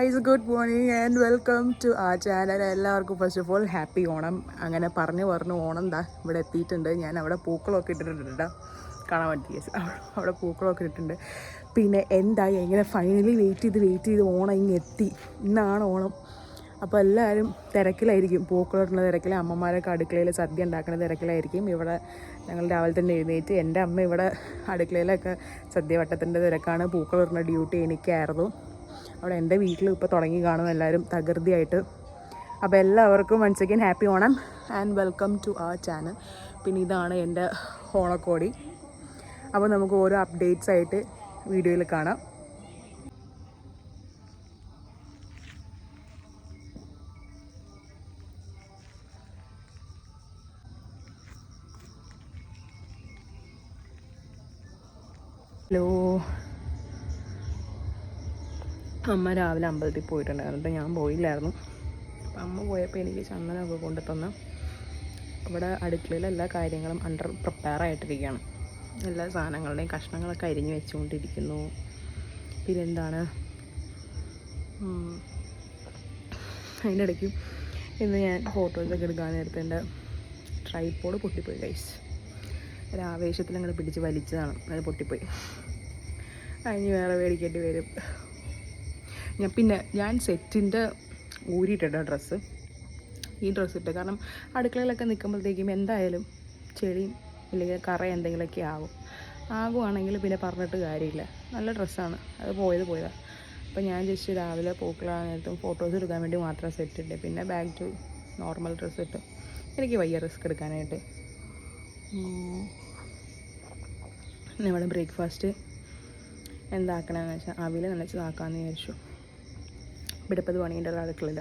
Guys, good morning and welcome to ആ channel. എല്ലാവർക്കും first of all happy Onam. അങ്ങനെ പറഞ്ഞു ഓണം എന്താ ഇവിടെ എത്തിയിട്ടുണ്ട്. ഞാൻ അവിടെ പൂക്കളമൊക്കെ ഇട്ടിട്ടുണ്ട് കേട്ടോ, കാണാൻ പറ്റിയ അവിടെ പൂക്കളമൊക്കെ ഇട്ടിട്ടുണ്ട്. പിന്നെ എന്തായി എങ്ങനെ ഫൈനലി വെയിറ്റ് ചെയ്ത് ഓണം ഇങ്ങ് എത്തി. ഇന്നാണ് ഓണം. അപ്പോൾ എല്ലാവരും തിരക്കിലായിരിക്കും, പൂക്കളമിട്ടുള്ള തിരക്കിൽ, അമ്മമാരൊക്കെ അടുക്കളയിൽ സദ്യ ഉണ്ടാക്കുന്ന തിരക്കിലായിരിക്കും. ഇവിടെ ഞങ്ങൾ രാവിലെ തന്നെ എഴുന്നേറ്റ്, എൻ്റെ അമ്മ ഇവിടെ അടുക്കളയിലൊക്കെ സദ്യ വട്ടത്തിൻ്റെ തിരക്കാണ്. പൂക്കളിടുന്ന ഡ്യൂട്ടി എനിക്കായിരുന്നു. അവിടെ എൻ്റെ വീട്ടിലും ഇപ്പോൾ തുടങ്ങി കാണും എല്ലാവരും തകൃതിയായിട്ട്. അപ്പോൾ എല്ലാവർക്കും once again happy Onam and welcome to ആ ചാനൽ. പിന്നെ ഇതാണ് എൻ്റെ ഓണക്കോടി. അപ്പോൾ നമുക്ക് ഓരോ അപ്ഡേറ്റ്സ് ആയിട്ട് വീഡിയോയിൽ കാണാം. ഹലോ, അമ്മ രാവിലെ അമ്പലത്തിൽ പോയിട്ടുണ്ടായിരുന്നു, ഞാൻ പോയില്ലായിരുന്നു. അപ്പം അമ്മ പോയപ്പോൾ എനിക്ക് ചന്ദനമൊക്കെ കൊണ്ടു തന്ന്. ഇവിടെ അടുക്കളയിൽ എല്ലാ കാര്യങ്ങളും പ്രിപ്പയർ ആയിട്ടിരിക്കുകയാണ്. എല്ലാ സാധനങ്ങളുടെയും കഷ്ണങ്ങളൊക്കെ അരിഞ്ഞ് വെച്ചുകൊണ്ടിരിക്കുന്നു. പിന്നെ എന്താണ്, അതിൻ്റെ ഇടയ്ക്ക് ഇന്ന് ഞാൻ ഫോട്ടോസൊക്കെ എടുക്കാൻ നേരത്തെ എൻ്റെ ട്രൈപോഡ് പൊട്ടിപ്പോയി ഗൈസ്. ഒരാവേശത്തിൽ അങ്ങോട്ട് പിടിച്ച് വലിച്ചതാണ്, അത് പൊട്ടിപ്പോയി. അതിന് വേറെ മേടിക്കേണ്ടി വരും. ഞാൻ സെറ്റിൻ്റെ ഊരിയിട്ടോ ഡ്രസ്സ്, ഈ ഡ്രസ്സ് ഇട്ട്. കാരണം അടുക്കളയിലൊക്കെ നിൽക്കുമ്പോഴത്തേക്കും എന്തായാലും ചെളിയും ഇല്ലെങ്കിൽ കറ എന്തെങ്കിലുമൊക്കെ ആകുവാണെങ്കിൽ പിന്നെ പറഞ്ഞിട്ട് കാര്യമില്ല. നല്ല ഡ്രസ്സാണ്, അത് പോയതാണ്. അപ്പോൾ ഞാൻ ജസ്റ്റ് രാവിലെ പൂക്കളാൻ നേരത്തും ഫോട്ടോസ് എടുക്കാൻ വേണ്ടി മാത്രം സെറ്റ് ഇട്ട്, പിന്നെ ബാക്ക് ടു നോർമൽ ഡ്രസ്സ് ഇട്ട്. എനിക്ക് വയ്യ റിസ്ക് എടുക്കാനായിട്ട്. ഇവിടെ ബ്രേക്ക്ഫാസ്റ്റ് എന്താക്കണമെന്ന് വെച്ചാൽ അവിൽ നനച്ചതാക്കാമെന്ന് വിചാരിച്ചു. ഇവിടെപ്പത് പണീൻ്റെ അടുക്കളയിൽ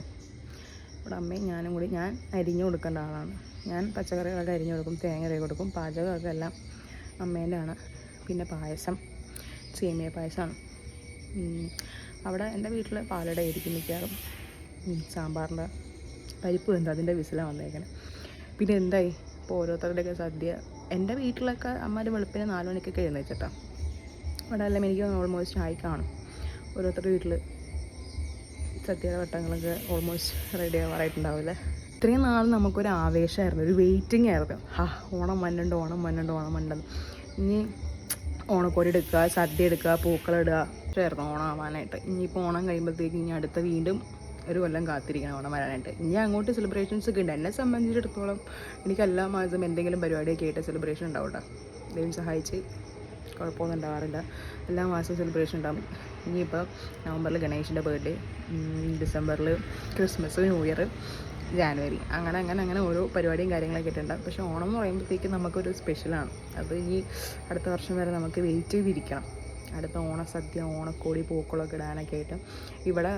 ഇവിടെ അമ്മയും ഞാനും കൂടി. ഞാൻ അരിഞ്ഞു കൊടുക്കേണ്ട ആളാണ്. ഞാൻ പച്ചക്കറികളൊക്കെ അരിഞ്ഞു കൊടുക്കും, തേങ്ങ അരയി കൊടുക്കും, പാചകമൊക്കെ എല്ലാം അമ്മേൻ്റെ ആണ്. പിന്നെ പായസം, സേമിയ പായസമാണ്. അവിടെ എൻ്റെ വീട്ടിൽ പാലട ആയിരിക്കും മിക്കവാറും. സാമ്പാറിൻ്റെ പരിപ്പ് എന്താ അതിൻ്റെ വിസിലാണ് വന്നേക്കുന്നത്. പിന്നെ എന്തായി ഇപ്പോൾ ഓരോരുത്തരുടെയൊക്കെ സദ്യ. എൻ്റെ വീട്ടിലൊക്കെ അമ്മ വെളുപ്പിന് 4 മണിക്കൊക്കെ എഴുന്നേച്ചിട്ടാണ്. അവിടെ എല്ലാം എനിക്ക് ഓൾമോസ്റ്റ് ആയി കാണും. ഓരോരുത്തരുടെ വീട്ടിൽ സദ്യയുടെ വട്ടങ്ങളൊക്കെ ഓൾമോസ്റ്റ് റെഡി ആവാറായിട്ടുണ്ടാവില്ലേ. ഇത്രയും നാൾ നമുക്കൊരു ആവേശമായിരുന്നു, ഒരു വെയിറ്റിംഗ് ആയിരുന്നു. ഓണം വന്നുണ്ട്. ഇനി ഓണക്കോടി എടുക്കുക, സദ്യ എടുക്കുക, പൂക്കളിടുക ആയിരുന്നു ഓണം ആവാനായിട്ട്. ഇനിയിപ്പോൾ ഓണം കഴിയുമ്പോഴത്തേക്ക് ഇനി അടുത്ത വീണ്ടും ഒരു കൊല്ലം കാത്തിരിക്കണം ഓണം വരാനായിട്ട്. ഇനി അങ്ങോട്ട് സെലിബ്രേഷൻസ് ഒക്കെ ഉണ്ട്. എന്നെ സംബന്ധിച്ചിടത്തോളം എനിക്ക് എല്ലാ മാസവും എന്തെങ്കിലും പരിപാടിയൊക്കെ ആയിട്ട് സെലിബ്രേഷൻ ഉണ്ടാവും കേട്ടോ. ദൈവം സഹായിച്ച് കുഴപ്പമൊന്നും ഉണ്ടാവാറില്ല. എല്ലാ മാസവും സെലിബ്രേഷൻ ഉണ്ടാകും. ഇനിയിപ്പോൾ നവംബറിൽ ഗണേശൻ്റെ ബർത്ത്ഡേ, ഡിസംബറിൽ ക്രിസ്മസ്, ന്യൂ ഇയർ, ജാനുവരി, അങ്ങനെ ഓരോ പരിപാടിയും കാര്യങ്ങളൊക്കെ ഇട്ടുണ്ടാകും. പക്ഷേ ഓണം എന്ന് പറയുമ്പോഴത്തേക്കും നമുക്കൊരു സ്പെഷ്യലാണ്. അത് ഇനി അടുത്ത വർഷം വരെ നമുക്ക് വെയിറ്റ് ചെയ്തിരിക്കണം. അടുത്ത ഓണസദ്യ, ഓണക്കോടി, പൂക്കളമൊക്കെ ഇടാനൊക്കെ ആയിട്ട്. ഇവിടെ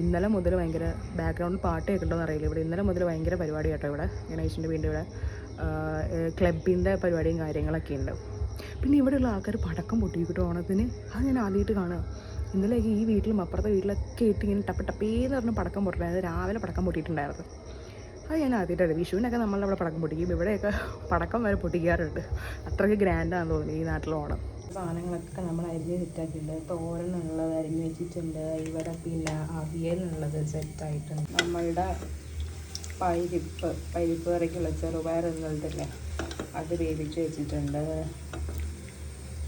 ഇന്നലെ മുതൽ ഭയങ്കര ബാക്ക്ഗ്രൗണ്ടിൽ പാട്ട് കേൾക്കണ്ടോയെന്ന് അറിയില്ല. ഇവിടെ ഇന്നലെ മുതൽ ഭയങ്കര പരിപാടി കേട്ടോ. ഇവിടെ ഗണേശൻ്റെ വീണ്ടും ഇവിടെ ക്ലബിൻ്റെ പരിപാടിയും കാര്യങ്ങളൊക്കെ ഉണ്ട്. പിന്നെ ഇവിടെയുള്ള ആൾക്കാർ പടക്കം പൊട്ടിക്കിട്ടോ ഓണത്തിന്. അത് ഞാൻ ആദ്യമായിട്ട് കാണുക. ഇന്നലെയൊക്കെ ഈ വീട്ടിലും അപ്പുറത്തെ വീട്ടിലൊക്കെ ഇട്ട് ഇങ്ങനെ ടപ്പേന്ന് പറഞ്ഞ് പടക്കം പൊട്ടിട്ടുണ്ടായിരുന്നു. രാവിലെ പടക്കം പൊട്ടിയിട്ടുണ്ടായിരുന്നു. അത് ഞാൻ ആദ്യമായിട്ടാണ്. വിഷുവിനൊക്കെ നമ്മളവിടെ പടക്കം പൊട്ടിക്കും, ഇവിടെയൊക്കെ പടക്കം വരെ പൊട്ടിക്കാറുണ്ട്. അത്രയ്ക്ക് ഗ്രാൻഡാണെന്ന് തോന്നി ഈ നാട്ടിൽ ഓണം. സാധനങ്ങളൊക്കെ നമ്മൾ അരിഞ്ഞ് സെറ്റാക്കിയിട്ടുണ്ട്. തോരനുള്ളത് അരിഞ്ഞ് വെച്ചിട്ടുണ്ട്. ഇവിടെ പിന്നെ അവിയലുള്ളത് സെറ്റായിട്ടുണ്ട്. നമ്മളുടെ പരിപ്പ് കറിക്കുള്ള ചെറുപയർ എന്നുള്ളതല്ലേ, അത് വേവിച്ച് വെച്ചിട്ടുണ്ട്.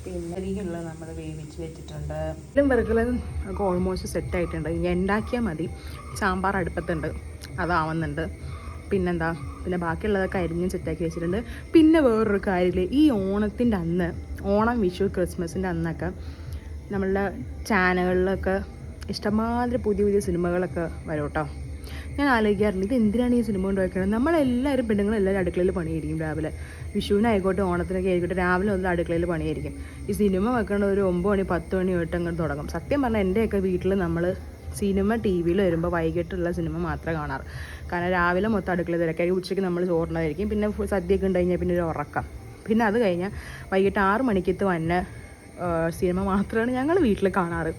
പിന്നെ അരികുള്ളത് നമ്മൾ വേവിച്ച് വെച്ചിട്ടുണ്ട്. എല്ലാം വെറുകളും ഒക്കെ ഓൾമോസ്റ്റ് സെറ്റായിട്ടുണ്ട്. ഇനി ഉണ്ടാക്കിയാൽ മതി. സാമ്പാർ അടുപ്പത്തുണ്ട്, അതാവുന്നുണ്ട്. പിന്നെ ബാക്കിയുള്ളതൊക്കെ അരിഞ്ഞ് സെറ്റാക്കി വെച്ചിട്ടുണ്ട്. പിന്നെ വേറൊരു കാര്യമില്ലേ, ഈ ഓണത്തിൻ്റെ അന്ന്, ഓണം, വിഷു, ക്രിസ്മസിൻ്റെ അന്നൊക്കെ നമ്മളുടെ ചാനലുകളിലൊക്കെ ഇഷ്ടംമാതിരി പുതിയ സിനിമകളൊക്കെ വരും കേട്ടോ. ഞാൻ ആലോചിക്കാറുണ്ട്, ഇത് എന്തിനാണ് ഈ സിനിമ കൊണ്ട് വയ്ക്കുന്നത്? നമ്മളെല്ലാവരും പെണ്ണുങ്ങളെല്ലാവരും അടുക്കളയിൽ പണിയായിരിക്കും രാവിലെ. വിഷുവിനായിക്കോട്ടെ ഓണത്തിനൊക്കെ ആയിക്കോട്ടെ രാവിലെ ഒന്നും അടുക്കളയിൽ പണിയായിരിക്കും. ഈ സിനിമ വെക്കേണ്ട ഒരു 9 മണി 10 മണി തൊട്ട് അങ്ങോട്ട് തുടങ്ങും. സത്യം പറഞ്ഞാൽ എൻ്റെയൊക്കെ വീട്ടിൽ നമ്മൾ സിനിമ ടി വിയിൽ വരുമ്പോൾ വൈകിട്ടുള്ള സിനിമ മാത്രമേ കാണാറ്. കാരണം രാവിലെ മൊത്തം അടുക്കള തിരക്കായിരിക്കും. ഉച്ചയ്ക്ക് നമ്മൾ ചോറിനായിരിക്കും. പിന്നെ സദ്യയൊക്കെ ഉണ്ട് കഴിഞ്ഞാൽ പിന്നെ ഒരു ഉറക്കം. പിന്നെ അത് കഴിഞ്ഞാൽ വൈകിട്ട് 6 മണിക്കത്ത് വന്ന സിനിമ മാത്രമാണ് ഞങ്ങൾ വീട്ടിൽ കാണാറ്.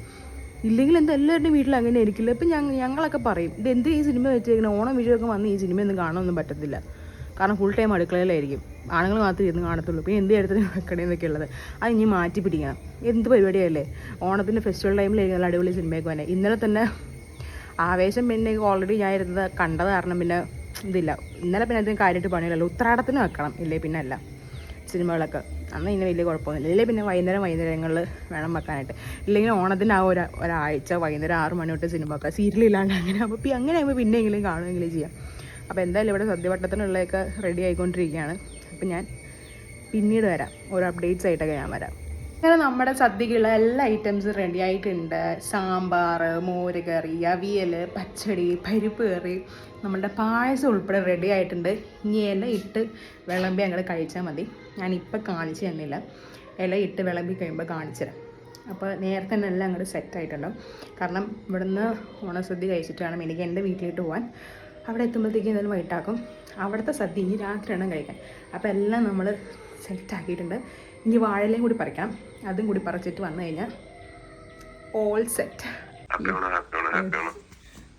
ഇല്ലെങ്കിൽ എന്താ എല്ലാവരുടെയും വീട്ടിൽ അങ്ങനെ ആയിരിക്കില്ല. ഇപ്പം ഞങ്ങളൊക്കെ പറയും, ഇത് എന്ത് ഈ സിനിമ വെച്ചേക്കുന്നത്, ഓണം വിഷുവൊക്കെ വന്ന് ഈ സിനിമയൊന്നും കാണാനൊന്നും പറ്റത്തില്ല. കാരണം ഫുൾ ടൈം അടുക്കളയിലായിരിക്കും, ആണുങ്ങൾ മാത്രമേ ഇരുന്ന് കാണത്തുള്ളൂ. പിന്നെ എന്ത് കാര്യത്തിന് വെക്കണേന്നൊക്കെ ഉള്ളത് അത് ഇനി മാറ്റി പിടിക്കണം. എന്ത് പരിപാടിയല്ലേ, ഓണത്തിൻ്റെ ഫെസ്റ്റിവൽ ടൈമിലായിരിക്കും നല്ല അടിപൊളി സിനിമയൊക്കെ വന്നെ. ഇന്നലെ തന്നെ ആവേശം പിന്നെ ഓൾറെഡി ഞാൻ ഇരുന്നത് കണ്ടത് കാരണം പിന്നെ ഇതില്ല. ഇന്നലെ പിന്നെ അതിന് കാര്യമായിട്ട് പണിയില്ലല്ലോ. ഉത്രാടത്തിന് വെക്കണം ഇല്ലേ പിന്നെ അല്ല സിനിമകളൊക്കെ. അന്ന് ഇങ്ങനെ വലിയ കുഴപ്പമൊന്നുമില്ല. ഇല്ലേ പിന്നെ വൈകുന്നേരങ്ങളിൽ വേണം വെക്കാനായിട്ട്. ഇല്ലെങ്കിൽ ഓണത്തിന് ആ ഒരാഴ്ച വൈകുന്നേരം 6 മണി തൊട്ട് സിനിമ വെക്കാം. സീരിയലില്ലാണ്ട് അങ്ങനെ ആകുമ്പോൾ പിന്നെയെങ്കിലും കാണുമെങ്കിലും ചെയ്യാം. അപ്പോൾ എന്തായാലും ഇവിടെ സദ്യവട്ടത്തിനുള്ളതൊക്കെ റെഡി ആയിക്കൊണ്ടിരിക്കുകയാണ്. അപ്പം ഞാൻ പിന്നീട് വരാം, ഓരോ അപ്ഡേറ്റ്സ് ആയിട്ടൊക്കെ ഞാൻ വരാം. അങ്ങനെ നമ്മുടെ സദ്യക്കുള്ള എല്ലാ ഐറ്റംസും റെഡി ആയിട്ടുണ്ട്. സാമ്പാർ, മോര് കറി, അവിയൽ, പച്ചടി, പരിപ്പ് കറി, നമ്മളുടെ പായസം ഉൾപ്പെടെ റെഡി ആയിട്ടുണ്ട്. ഇനി ഇല ഇട്ട് വിളമ്പി ഞങ്ങൾ കഴിച്ചാൽ മതി. ഞാനിപ്പോൾ കാണിച്ചു തന്നില്ല, ഇല ഇട്ട് വിളമ്പി കഴിയുമ്പോൾ കാണിച്ചു തരാം. അപ്പോൾ നേരത്തെ തന്നെ എല്ലാം അങ്ങോട്ട് സെറ്റായിട്ടുണ്ടാവും. കാരണം ഇവിടുന്ന് ഓണസദ്യ കഴിച്ചിട്ട് വേണം എനിക്ക് എൻ്റെ വീട്ടിലോട്ട് പോകാൻ. അവിടെ എത്തുമ്പോഴത്തേക്കും എന്തായാലും വൈകിട്ടാക്കും. അവിടുത്തെ സദ്യ ഇനി രാത്രി വേണം കഴിക്കാൻ. അപ്പോൾ എല്ലാം നമ്മൾ സെറ്റാക്കിയിട്ടുണ്ട്. ഇനി വാഴയിലയും കൂടി പറിക്കാം. അതും കൂടി പറിച്ചിട്ട് വന്നു കഴിഞ്ഞാൽ ഓൾ സെറ്റ്.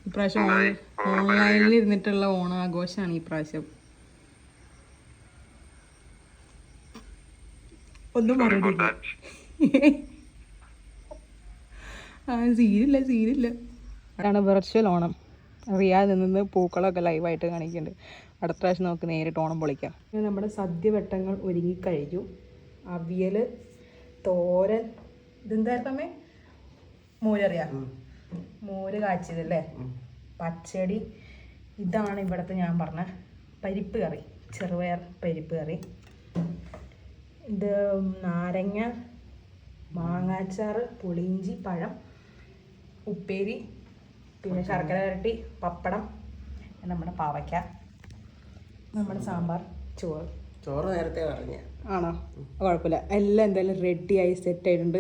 ഇപ്രാവശ്യം ഓൺലൈനിൽ ഇരുന്നിട്ടുള്ള ഓണാഘോഷമാണ് ഈ പ്രാവശ്യം. ഒന്നും പറഞ്ഞിട്ടില്ല. സീരില്ല. അതാണ് വെർച്വൽ ഓണം. റിയാദിൽ നിന്ന് പൂക്കളൊക്കെ ലൈവായിട്ട് കാണിക്കുന്നുണ്ട്. അടുത്ത പ്രാവശ്യം നമുക്ക് നേരിട്ട് ഓണം പൊളിക്കാം. നമ്മുടെ സദ്യ വെട്ടങ്ങൾ ഒരുങ്ങിക്കഴിഞ്ഞു. അവിയൽ, തോരൻ, ഇതെന്തായിരുന്നമ്മേ? മോരറിയാം, മോര് കാച്ചിയതല്ലേ, പച്ചടി. ഇതാണ് ഇവിടുത്തെ ഞാൻ പറഞ്ഞ പരിപ്പ് കറി, ചെറുപയർ പരിപ്പ് കറി. ഇത് നാരങ്ങ, മാങ്ങാച്ചാറ്, പുളിയിഞ്ചി, പഴം, ഉപ്പേരി, പിന്നെ ശർക്കര വരട്ടി, പപ്പടം, നമ്മുടെ പാവയ്ക്ക, നമ്മുടെ സാമ്പാർ, ചോറ് നേരത്തെ പറഞ്ഞ ആണോ? കുഴപ്പമില്ല. എല്ലാം എന്തായാലും റെഡിയായി സെറ്റായിട്ടുണ്ട്.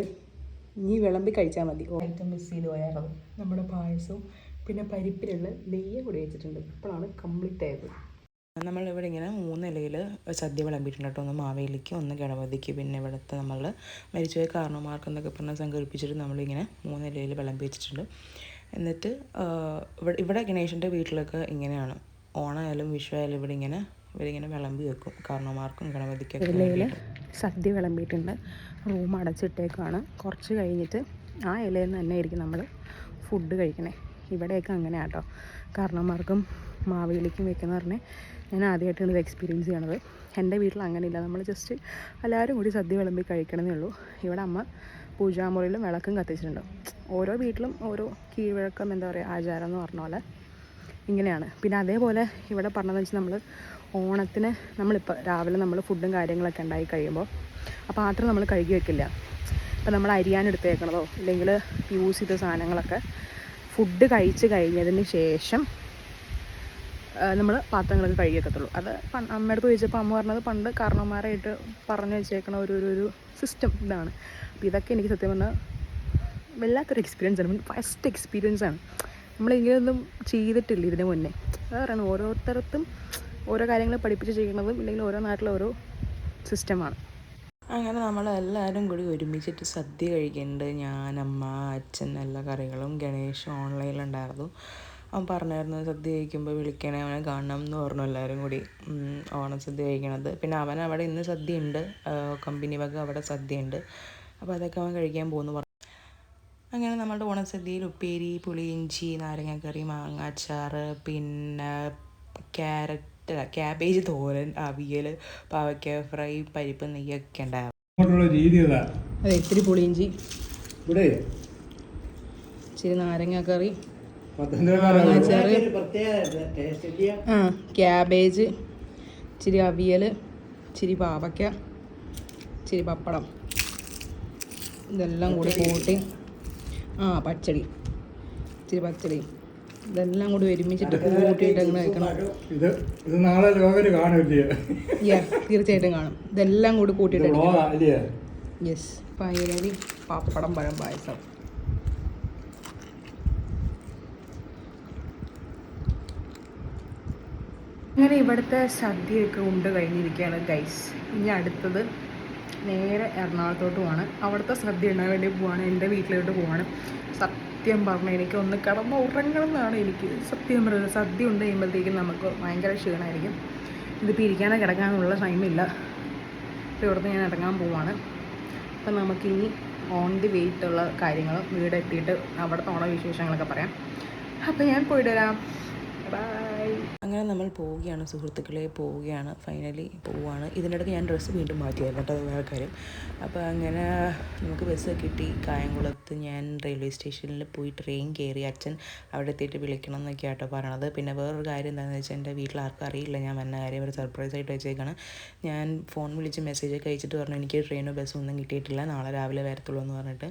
ഇനി വിളമ്പി കഴിച്ചാൽ മതി. ഐറ്റം മിസ് ചെയ്ത് പോയാറുള്ളത് നമ്മുടെ പായസവും പിന്നെ പരിപ്പിലുള്ള നെയ്യ് കൂടി വെച്ചിട്ടുണ്ട്. ഇപ്പോഴാണ് കംപ്ലീറ്റ് ആയത്. നമ്മളിവിടെ ഇങ്ങനെ 3 ഇലയിൽ സദ്യ വിളമ്പിയിട്ടുണ്ട് കേട്ടോ. ഒന്ന് മാവേലിക്ക്, ഒന്ന് ഗണപതിക്ക്, പിന്നെ ഇവിടുത്തെ നമ്മൾ മരിച്ചുപോയ കാരണവന്മാർക്ക് എന്നൊക്കെ പറഞ്ഞ് സങ്കല്പിച്ചിട്ട് നമ്മളിങ്ങനെ 3 ഇലയിൽ വിളമ്പി വെച്ചിട്ടുണ്ട്. എന്നിട്ട് ഇവിടെ ഗണേശൻ്റെ വീട്ടിലൊക്കെ ഇങ്ങനെയാണ്. ഓണമായാലും വിഷു ആയാലും ഇവരിങ്ങനെ വിളമ്പി വെക്കും. കാരണവന്മാർക്കും ഗണപതിക്കൊക്കെ ഇലയിൽ സദ്യ വിളമ്പിയിട്ടുണ്ട്. റൂം അടച്ചിട്ടേക്കാണ്. കുറച്ച് കഴിഞ്ഞിട്ട് ആ ഇലയിൽ നിന്ന് തന്നെ ആയിരിക്കും നമ്മൾ ഫുഡ് കഴിക്കണേ. ഇവിടെയൊക്കെ അങ്ങനെ കേട്ടോ. കാരണവന്മാർക്കും മാവേലിക്കും വെക്കുന്ന പറഞ്ഞാൽ ഞാൻ ആദ്യമായിട്ടാണ് ഇത് എക്സ്പീരിയൻസ് ചെയ്യണത്. എൻ്റെ വീട്ടിൽ അങ്ങനെയില്ല. നമ്മൾ ജസ്റ്റ് എല്ലാവരും കൂടി സദ്യ വിളമ്പി കഴിക്കണമെന്നേ ഉള്ളൂ. ഇവിടെ അമ്മ പൂജാമുറിയിലും വിളക്കും കത്തിച്ചിട്ടുണ്ട്. ഓരോ വീട്ടിലും ഓരോ കീഴ്വഴക്കം, എന്താ പറയുക, ആചാരം എന്ന് പറഞ്ഞ പോലെ ഇങ്ങനെയാണ്. പിന്നെ അതേപോലെ ഇവിടെ പറഞ്ഞതെന്ന് വെച്ചാൽ നമ്മൾ ഓണത്തിന് നമ്മളിപ്പോൾ രാവിലെ നമ്മൾ ഫുഡും കാര്യങ്ങളൊക്കെ ഉണ്ടായി കഴിയുമ്പോൾ ആ പാത്രം നമ്മൾ കഴുകി വെക്കില്ല. ഇപ്പോൾ നമ്മൾ അരിയാനെടുത്തേക്കണതോ അല്ലെങ്കിൽ യൂസ് ചെയ്ത സാധനങ്ങളൊക്കെ ഫുഡ് കഴിച്ച് കഴിഞ്ഞതിന് ശേഷം നമ്മൾ പാത്രങ്ങളൊക്കെ കഴുകി വെക്കത്തുള്ളൂ. അത് അമ്മയടുത്ത് ചോദിച്ചപ്പോൾ അമ്മ പറഞ്ഞത് പണ്ട് കാരണവന്മാരായിട്ട് പറഞ്ഞു വെച്ചേക്കണ ഒരു സിസ്റ്റം ഇതാണ്. അപ്പോൾ ഇതൊക്കെ എനിക്ക് സത്യം പറഞ്ഞാൽ വല്ലാത്തൊരു എക്സ്പീരിയൻസ് ആണ്. ഫസ്റ്റ് എക്സ്പീരിയൻസ് ആണ്. നമ്മളിങ്ങനെയൊന്നും ചെയ്തിട്ടില്ല ഇതിന് മുന്നേ. അത് പറയണം, ഓരോരുത്തർക്കും ഓരോ കാര്യങ്ങൾ പഠിപ്പിച്ച് ചെയ്യണതും ഇല്ലെങ്കിൽ ഓരോ നാട്ടിലെ ഓരോ സിസ്റ്റമാണ്. അങ്ങനെ നമ്മളെല്ലാവരും കൂടി ഒരുമിച്ചിട്ട് സദ്യ കഴിക്കുന്നുണ്ട്. ഞാൻ, അമ്മ, അച്ഛൻ, എല്ലാ കറികളും. ഗണേഷ് ഓൺലൈനിലുണ്ടായിരുന്നു. അവൻ പറഞ്ഞായിരുന്നു സദ്യ കഴിക്കുമ്പോൾ വിളിക്കണേ, അവനെ കാണണം എന്ന് പറഞ്ഞു. എല്ലാവരും കൂടി ഓണസദ്യ കഴിക്കണത്. പിന്നെ അവിടെ ഇന്ന് സദ്യ ഉണ്ട്, കമ്പനി വക അവിടെ സദ്യ ഉണ്ട്. അപ്പോൾ അതൊക്കെ അവൻ കഴിക്കാൻ പോകുന്നു പറഞ്ഞു. അങ്ങനെ നമ്മളുടെ ഓണസദ്യയിൽ ഉപ്പേരി, പുളിയിഞ്ചി, നാരങ്ങക്കറി, മാങ്ങാച്ചാറ്, പിന്നെ ക്യാബേജ് തോരൻ, അവിയൽ, പാവയ്ക്ക ഫ്രൈ, പരിപ്പ്, നെയ്യൊക്കെ ഉണ്ടായിരുന്നു. അതെ, ഇത്തിരി പുളിയിഞ്ചി, ഇച്ചിരി നാരങ്ങക്കറി, മാങ്ങാച്ചാറ്, ക്യാബേജ്, ഇച്ചിരി അവിയൽ, ഇച്ചിരി പാവയ്ക്ക, ഇച്ചിരി പപ്പടം, ഇതെല്ലാം കൂടി കൂട്ടി പച്ചടി, ഇച്ചിരി പച്ചടി, ഇതെല്ലാം കൂടി ഒരുമിച്ചിട്ട് കൂട്ടിയിട്ട് അങ്ങനെ കഴിക്കണം. തീർച്ചയായിട്ടും കാണും. ഇതെല്ലാം കൂടി കൂട്ടിയിട്ട് യെസ്. ഫൈനലി പപ്പടം പഴം പായസം. അങ്ങനെ ഇവിടുത്തെ സദ്യയൊക്കെ ഉണ്ട് കഴിഞ്ഞിരിക്കുകയാണ് ഗൈസ്. ഇനി അടുത്തത് നേരെ എറണാകുളത്തോട്ട് പോവാണ്. അവിടുത്തെ സദ്യ ഉണ്ടാകാൻ വേണ്ടി പോവാണ്. എൻ്റെ വീട്ടിലോട്ട് പോവാണ്. സത്യം പറഞ്ഞാൽ എനിക്ക് ഒന്ന് കിടന്ന് ഉറങ്ങണം എന്നാണ് എനിക്ക് സത്യം പറയുന്നത്. സദ്യ ഉണ്ട് കഴിയുമ്പോഴത്തേക്കും നമുക്ക് ഭയങ്കര ക്ഷീണമായിരിക്കും. ഇതിപ്പോൾ ഇരിക്കാനോ കിടക്കാനുള്ള ടൈമില്ല. അപ്പോൾ ഇവിടുന്ന് ഞാൻ ഇറങ്ങാൻ പോവാണ്. അപ്പം നമുക്കിനി ഓൺ ദി വെയിറ്റുള്ള കാര്യങ്ങളും വീടെത്തിയിട്ട് അവിടുത്തെ ഓണ വിശേഷങ്ങളൊക്കെ പറയാം. അപ്പോൾ ഞാൻ പോയിട്ട് വരാം. ബൈ. അങ്ങനെ നമ്മൾ പോവുകയാണ് സുഹൃത്തുക്കളെ, പോവുകയാണ്. ഫൈനലി പോവുകയാണ്. ഇതിനിടയ്ക്ക് ഞാൻ ഡ്രസ്സ് വീണ്ടും മാറ്റിയായിരുന്നു കേട്ടോ, അത് വേറെ കാര്യം. അപ്പോൾ അങ്ങനെ നമുക്ക് ബസ് കിട്ടി. കായംകുളത്ത് ഞാൻ റെയിൽവേ സ്റ്റേഷനിൽ പോയി ട്രെയിൻ കയറി. അച്ഛൻ അവിടെ എത്തിയിട്ട് വിളിക്കണം എന്നൊക്കെ ആട്ടോ പറയണത്. പിന്നെ വേറൊരു കാര്യം എന്താണെന്ന് വെച്ചാൽ എൻ്റെ വീട്ടിൽ ആർക്കും അറിയില്ല ഞാൻ വന്ന കാര്യം. ഒരു സർപ്രൈസ് ആയിട്ട് വെച്ചേക്കാണ്. ഞാൻ ഫോൺ വിളിച്ച് മെസ്സേജൊക്കെ അയച്ചിട്ട് പറഞ്ഞു എനിക്ക് ട്രെയിനോ ബസ്സോ ഒന്നും കിട്ടിയിട്ടില്ല, നാളെ രാവിലെ വരത്തുള്ളൂ എന്ന് പറഞ്ഞിട്ട്.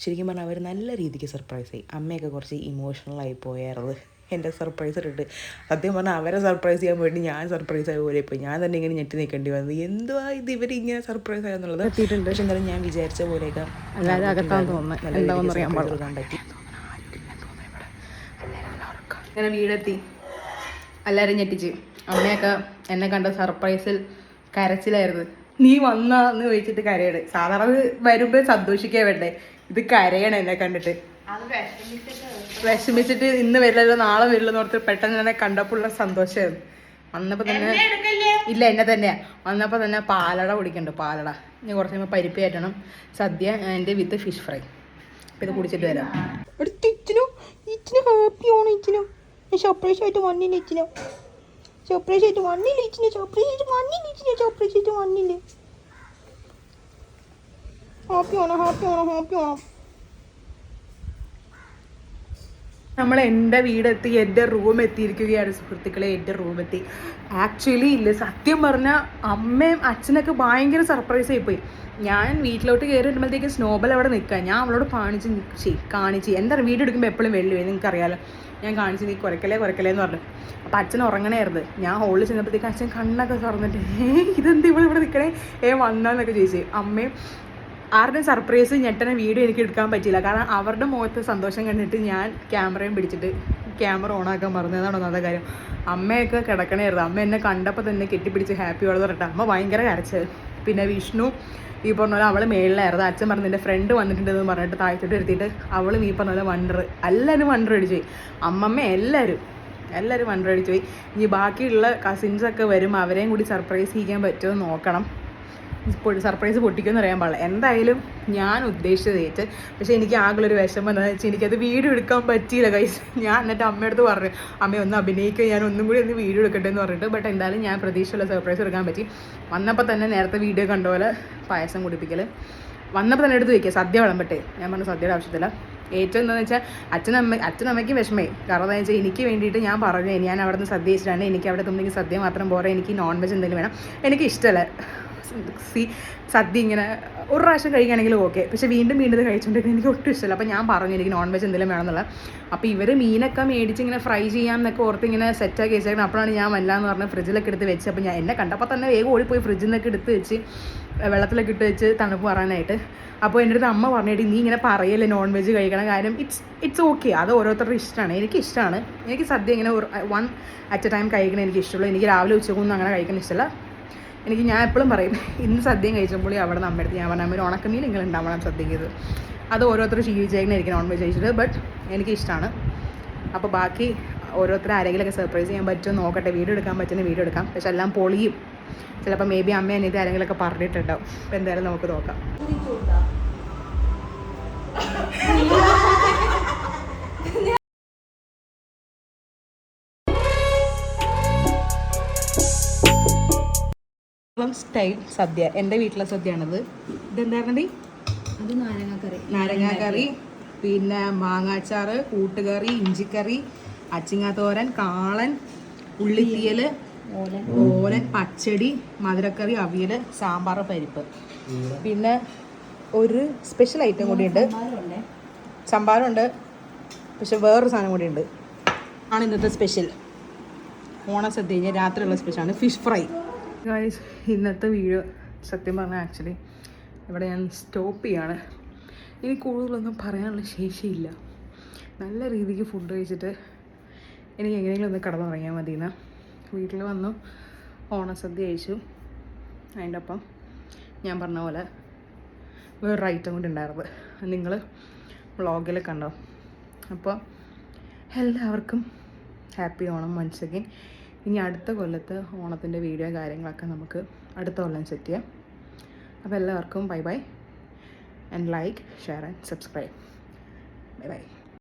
ശരിക്കും പറഞ്ഞാൽ അവർ നല്ല രീതിക്ക് സർപ്രൈസ് ആയി. അമ്മയൊക്കെ കുറച്ച് ഇമോഷണലായി പോയായിരുന്നു എൻ്റെ സർപ്രൈസ് ഇട്ടിട്ട്. സത്യം പറഞ്ഞാൽ അവരെ സർപ്രൈസ് ചെയ്യാൻ വേണ്ടി ഞാൻ സർപ്രൈസ് ആയ പോലെ പോയി. ഞാൻ തന്നെ ഇങ്ങനെ ഞെട്ടി നിൽക്കേണ്ടി വന്നത്. എന്തുവാ ഇത് ഇവർ ഇങ്ങനെ സർപ്രൈസ് ആയെന്നുള്ളത്. എത്തിയിട്ടുണ്ട്. പക്ഷെ എന്തായാലും ഞാൻ വിചാരിച്ച പോലെയൊക്കെ കൊടുക്കാൻ പറ്റി. അങ്ങനെ വീടെത്തി, എല്ലാവരും ഞെട്ടിച്ച്. അമ്മയൊക്കെ എന്നെ കണ്ട സർപ്രൈസിൽ കരച്ചിലായിരുന്നു. നീ വന്നാന്ന് ചോദിച്ചിട്ട് കരയട്. സാധാരണ വരുമ്പോൾ സന്തോഷിക്കാൻ വേണ്ടേ, ഇത് കരയണം എന്നെ കണ്ടിട്ട്. വിഷമിച്ചിട്ട് ഇന്ന് വരില്ലല്ലോ നാളെ വരില്ലെന്ന് ഓർത്ത് പെട്ടെന്ന് തന്നെ കണ്ടപ്പോഴുള്ള സന്തോഷമായിരുന്നു. വന്നപ്പോൾ തന്നെ ഇല്ല എന്നെ തന്നെയാ. വന്നപ്പോൾ തന്നെ പാലട കുടിക്കണ്ട്. പാലട ഇനി കുറച്ച് കഴിയുമ്പോൾ പരിപ്പ് കയറ്റണം. സദ്യ എൻ്റെ വിത്ത് ഫിഷ് ഫ്രൈ. അപ്പം ഇത് കുടിച്ചിട്ട് വരാം. ഇച്ചിനും ഹാപ്പിയാണ്. ഇച്ചിനും സർപ്രൈസ് ആയിട്ട് വന്നില്ല. ഇച്ചിനും സർപ്രൈസ് ആയിട്ട് വന്നില്ല. ഇച്ചിന് സർപ്രൈസ് ആയിട്ട് വന്നില്ല. ഇച്ചിന് സർപ്രൈസ് ആയിട്ട് വന്നില്ല. ഹാപ്പിയാണോ ഹാപ്പിയാണോ ഹാപ്പിയാണോ. നമ്മൾ എൻ്റെ വീടെത്തി, എൻ്റെ റൂം എത്തിയിരിക്കുകയാണ് സുഹൃത്തുക്കളെ. എൻ്റെ റൂമെത്തി. ആക്ച്വലി ഇല്ല, സത്യം പറഞ്ഞാൽ അമ്മയും അച്ഛനൊക്കെ ഭയങ്കര സർപ്രൈസ് ആയിപ്പോയി. ഞാൻ വീട്ടിലോട്ട് കയറി വരുമ്പോഴത്തേക്ക് സ്നോബൽ അവിടെ നിൽക്കുക. ഞാൻ അവളോട് കാണിച്ച് എന്താ വീഡിയോ എടുക്കുമ്പോൾ എപ്പോഴും വെള്ളി വരും, നിങ്ങൾക്കറിയാലോ. ഞാൻ കാണിച്ച് നീ കുറയ്ക്കലേ എന്ന് പറഞ്ഞു. അപ്പോൾ അച്ഛൻ ഉറങ്ങണമായിരുന്നു. ഞാൻ ഹോളിൽ ചെന്നപ്പോഴത്തേക്ക് അച്ഛൻ കണ്ണൊക്കെ തുറന്നിട്ട് ഇതെന്ത് ഇവിടെ നിൽക്കണേ വന്നാന്നൊക്കെ ചോദിച്ചു. അമ്മയും ആരുടെയും സർപ്രൈസ് ഞെട്ടനെ വീഡിയോ എനിക്ക് എടുക്കാൻ പറ്റിയില്ല. കാരണം അവരുടെ മുഖത്ത് സന്തോഷം കണ്ടിട്ട് ഞാൻ ക്യാമറയും പിടിച്ചിട്ട് ക്യാമറ ഓണാക്കാൻ മറന്നതാണ് ഒന്നാമത്തെ കാര്യം. അമ്മയൊക്കെ കിടക്കണമായിരുന്നു. അമ്മ എന്നെ കണ്ടപ്പോൾ തന്നെ കെട്ടിപ്പിടിച്ച് ഹാപ്പി ആണെന്ന് പറഞ്ഞിട്ട് അമ്മ ഭയങ്കര കരച്ചത്. പിന്നെ വിഷ്ണു ഈ പറഞ്ഞ പോലെ അവൾ മേളിലായിരുന്നു. അച്ഛൻ പറഞ്ഞു എൻ്റെ ഫ്രണ്ട് വന്നിട്ടുണ്ടെന്ന് പറഞ്ഞിട്ട് താഴ്ത്തിട്ട് എടുത്തിട്ട് അവളും ഈ പറഞ്ഞ പോലെ എല്ലാവരും വണ്ടർ അടിച്ചു പോയി. അമ്മമ്മ എല്ലാവരും വണ്ടർ അടിച്ചു പോയി. ഇനി ബാക്കിയുള്ള കസിൻസൊക്കെ വരും, അവരെയും കൂടി സർപ്രൈസ് ചെയ്യാൻ പറ്റുമോ നോക്കണം. സർപ്രൈസ് പൊട്ടിക്കുമെന്ന് അറിയാൻ പാടില്ല. എന്തായാലും ഞാൻ ഉദ്ദേശിച്ചത് ഏറ്റ്. പക്ഷേ എനിക്ക് ആകെയുള്ളൊരു വിഷമം എന്താണെന്ന് വെച്ചാൽ എനിക്കത് വീഡിയോ എടുക്കാൻ പറ്റിയില്ല ഗൈസ്. ഞാൻ എന്നിട്ട് അമ്മയടുത്ത് പറഞ്ഞു അമ്മ ഒന്ന് അഭിനയിക്കുക, ഞാൻ ഒന്നും കൂടി ഒന്ന് വീഡിയോ എടുക്കട്ടെ എന്ന് പറഞ്ഞിട്ട്. ബട്ട് എന്തായാലും ഞാൻ പ്രതീക്ഷയുള്ള സർപ്രൈസ് എടുക്കാൻ പറ്റി. വന്നപ്പോൾ തന്നെ നേരത്തെ വീഡിയോ കണ്ട പോലെ പായസം കുടിപ്പിക്കൽ വന്നപ്പോൾ തന്നെ എടുത്ത് വയ്ക്കുക. സദ്യ വിളമ്പട്ടെ. ഞാൻ പറഞ്ഞു സദ്യയുടെ ആവശ്യത്തില്ല. ഏറ്റവും എന്താണെന്ന് വെച്ചാൽ അച്ഛനമ്മയ്ക്കും വിഷമമായി. കാരണം എന്താണെന്ന് വെച്ചാൽ എനിക്ക് വേണ്ടിയിട്ട് ഞാൻ പറഞ്ഞു ഞാൻ അവിടെ നിന്ന് സദ്യ വെച്ചിട്ടാണ്, എനിക്ക് അവിടെ തുമ്പിക്ക് സദ്യ മാത്രം പോരാ, എനിക്ക് നോൺ വെജ് എന്തെങ്കിലും വേണം. എനിക്ക് ഇഷ്ടമല്ല സദ്യ ഇങ്ങനെ ഒരു പ്രാവശ്യം കഴിക്കുകയാണെങ്കിലും ഓക്കെ, പക്ഷേ വീണ്ടും ഇത് കഴിച്ചുകൊണ്ടിരിക്കുന്നത് എനിക്ക് ഒട്ടും ഇഷ്ടമല്ല. അപ്പോൾ ഞാൻ പറഞ്ഞു എനിക്ക് നോൺ വെജ് എന്തെങ്കിലും വേണമെന്നുള്ള. അപ്പോൾ ഇവർ മീനൊക്കെ മേടിച്ച് ഇങ്ങനെ ഫ്രൈ ചെയ്യാമെന്നൊക്കെ ഓർത്ത് ഇങ്ങനെ സെറ്റാക്കി വെച്ചേക്കണം. അപ്പോഴാണ് ഞാൻ വല്ലാന്ന് പറഞ്ഞ് ഫ്രിഡ്ജിലൊക്കെ എടുത്ത് വെച്ച്. അപ്പോൾ ഞാൻ എന്നെ കണ്ടപ്പോൾ തന്നെ വേഗം ഓടിപ്പോയി ഫ്രിഡ്ജിൽ നിന്നൊക്കെ എടുത്ത് വെച്ച് വെള്ളത്തിലൊക്കെ ഇട്ട് വെച്ച് തണുപ്പ് പറയാനായിട്ട്. അപ്പോൾ എൻ്റെ അടുത്ത് അമ്മ പറഞ്ഞിട്ട് നീ ഇങ്ങനെ പറയല്ലേ നോൺ വെജ് കഴിക്കണം, കാര്യം ഇറ്റ്സ് ഓക്കെ, അത് ഓരോരുത്തരുടെ ഇഷ്ടമാണ്. എനിക്കിഷ്ടമാണ്. എനിക്ക് സദ്യ ഇങ്ങനെ വൺ അറ്റ് എ ടൈം കഴിക്കണം എനിക്ക് ഇഷ്ടമുള്ളൂ. എനിക്ക് രാവിലെ ഉച്ചക്കൊന്നും അങ്ങനെ കഴിക്കാൻ ഇഷ്ടമല്ല. ഞാൻ എപ്പോഴും പറയും ഇന്ന് സദ്യം കഴിച്ചപ്പോൾ അവിടെ നമ്മുടെ അടുത്ത് ഞാൻ പറഞ്ഞാൽ ഒരു ഉണക്കമീൻ നിങ്ങൾ ഉണ്ടാവണം സദ്യക്ക്. അത് ഓരോരുത്തർ ശീലിച്ചേക്കണം എനിക്ക് നോൺ വെജ് കഴിച്ചിട്ട്. ബട്ട് എനിക്ക് ഇഷ്ടമാണ്. അപ്പോൾ ബാക്കി ഓരോരുത്തർ ആരെങ്കിലുമൊക്കെ സർപ്രൈസ് ചെയ്യാൻ പറ്റുമോ നോക്കട്ടെ. വീഡിയോ എടുക്കാൻ പറ്റുന്ന വീഡിയോ എടുക്കാം. പക്ഷെ എല്ലാം പൊളിയും. ചിലപ്പോൾ മേ ബി അമ്മ എന്നിട്ട് ആരെങ്കിലുമൊക്കെ പറഞ്ഞിട്ടുണ്ടാവും. അപ്പോൾ എന്തായാലും നമുക്ക് നോക്കാം. സ്റ്റൈൽ സദ്യ, എൻ്റെ വീട്ടിലെ സദ്യയാണത്. ഇതെന്തായിരുന്നേ? അത് നാരങ്ങാക്കറി, പിന്നെ മാങ്ങാച്ചാറ്, കൂട്ടുകറി, ഇഞ്ചിക്കറി, അച്ചിങ്ങാത്തോരൻ, കാളൻ, ഉള്ളിത്തീയൽ, ഓലൻ, പച്ചടി, മധുരക്കറി, അവിയൽ, സാമ്പാർ, പരിപ്പ്. പിന്നെ ഒരു സ്പെഷ്യൽ ഐറ്റം കൂടിയുണ്ട്. സാമ്പാറുണ്ട്, പക്ഷെ വേറൊരു സാധനം കൂടിയുണ്ട്. ആണ് ഇന്നത്തെ സ്പെഷ്യൽ. ഓണസദ്യ കഴിഞ്ഞാൽ രാത്രിയുള്ള സ്പെഷ്യലാണ് ഫിഷ് ഫ്രൈ. ഗൈസ്, ഇന്നത്തെ വീഡിയോ സത്യം പറഞ്ഞാൽ ആക്ച്വലി ഇവിടെ ഞാൻ സ്റ്റോപ്പ് ചെയ്യാണ്. ഇനി കൂടുതലൊന്നും പറയാനുള്ള ശേഷിയില്ല. നല്ല രീതിക്ക് ഫുഡ് കഴിച്ചിട്ട് എനിക്ക് എങ്ങനെയെങ്കിലും ഒന്ന് കിടന്നുറങ്ങിയാൽ മതിയെന്ന്. വീട്ടിൽ വന്നു ഓണസദ്യ കഴിച്ചു. അതിൻ്റെ ഒപ്പം ഞാൻ പറഞ്ഞ പോലെ വേറൊരു ഐറ്റം കൂടി ഉണ്ടായിരുന്നു, നിങ്ങൾ വ്ളോഗിൽ കണ്ടോ. അപ്പോൾ എല്ലാവർക്കും ഹാപ്പി ഓണം വൺസ് അഗൈൻ. ഇനി അടുത്ത കൊല്ലത്ത് ഓണത്തിൻ്റെ വീഡിയോ കാര്യങ്ങളൊക്കെ നമുക്ക് അടുത്ത കൊല്ലം സെറ്റ് ചെയ്യാം. അപ്പോൾ എല്ലാവർക്കും bye bye and like, share and subscribe. Bye bye.